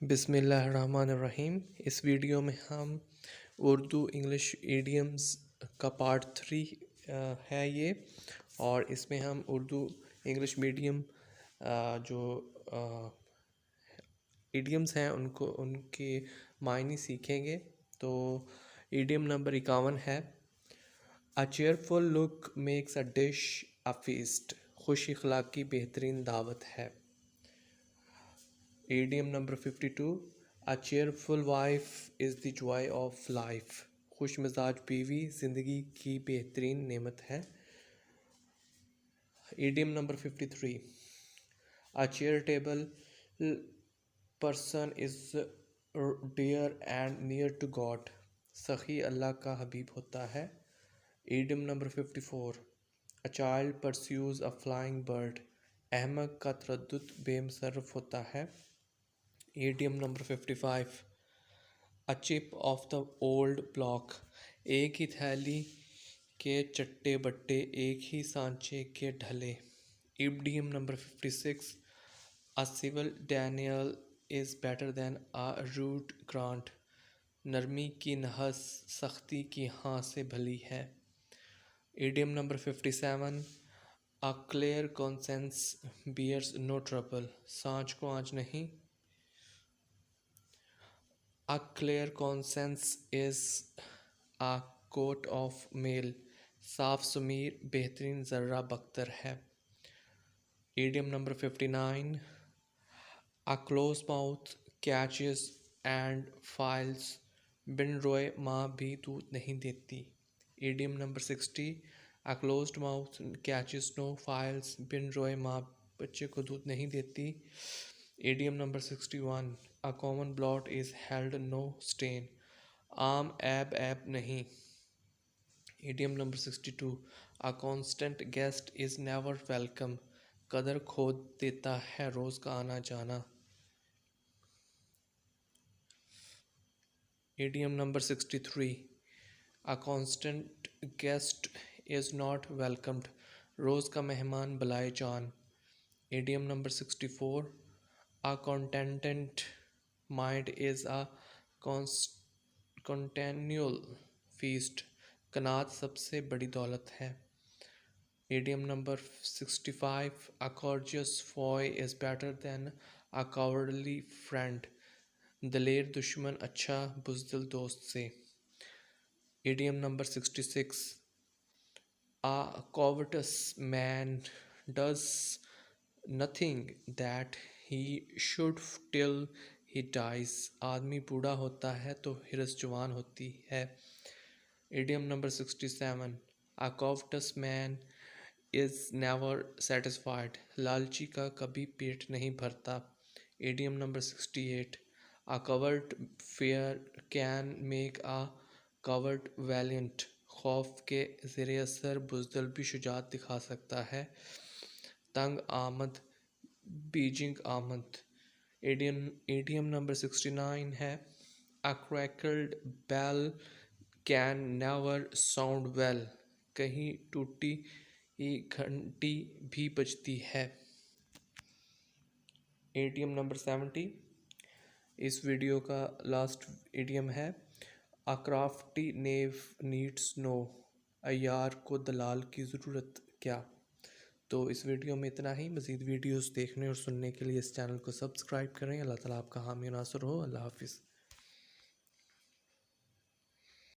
बिस्मिल्लाहिर्रहमानिर्रहीम। इस वीडियो में हम उर्दू इंग्लिश इडियम्स का पार्ट 3 है ये। और इसमें हम उर्दू इंग्लिश मीडियम जो इडियम्स हैं उनके मायने सीखेंगे। तो इडियम नंबर 51 है, अ cheerful look makes a dish a feast. खुश अखलाकी बेहतरीन दावत है। Idiom number 52, a cheerful wife is the joy of life। खुश मिजाज बीवी ज़िंदगी की बेहतरीन नेमत है। Idiom number 53, a charitable person is dear and near to God। सखी अल्लाह का हबीब होता है। Idiom number 54, a child pursues a flying bird। अहमक का तरद्दुद बेमसरफ होता है। Idiom number 55, a chip of the old block। एक ही थैली के चट्टे बट्टे एक ही सांचे के ढले। Idiom number 56, a civil denial is better than a rude grant। नरमी की नहस सख्ती की हाँ से भली है। Idiom number 57, a clear conscience bears no trouble। सांच को आँच नहीं। A clear conscience is a coat of mail। साफ सुमीर बेहतरीन ज़र्रा बख्तर है। Idiom number 59, a close mouth catches and files। बिन रोए माँ भी दूध नहीं देती। Idiom number 60, a closed mouth catches no files। बिन रोए माँ बच्चे को दूध नहीं देती। Idiom number 61, a common blot is held no stain। आम ऐब नहीं। Idiom number 62, a constant guest is never welcome। कदर खो देता है रोज़ का आना जाना। Idiom number 63, a constant guest is not welcomed। रोज़ का मेहमान बुलाए जान। Idiom number 64, a contented mind is a continual feast। कनात सबसे बड़ी दौलत है। Idiom number 65, a courteous foe is better than a cowardly friend। दलेर दुश्मन अच्छा बुज़दिल दोस्त से। Idiom number 66, a covetous man does nothing that he should till he dies। आदमी बूढ़ा होता है तो हिरस जवान होती है। Idiom number 67, a covetous man is never satisfied। लालची का कभी पेट नहीं भरता। Idiom number 68, a coward fear can make a coward valiant। खौफ के ज़ेरे असर बुज़दिल भी शुजात दिखा सकता है। तंग आमद बीजिंग आमद। Idiom number 69 है, a crackled bell can never sound well। कहीं टूटी घंटी भी बजती है। Idiom number 70, इस वीडियो का लास्ट इडियम है, a crafty knave needs no। अय्यार को दलाल की ज़रूरत क्या। तो इस वीडियो में इतना ही। मज़ीद वीडियोस देखने और सुनने के लिए इस चैनल को सब्सक्राइब करें। अल्लाह ताला आपका हामी नासर हो। अल्लाह हाफिज़।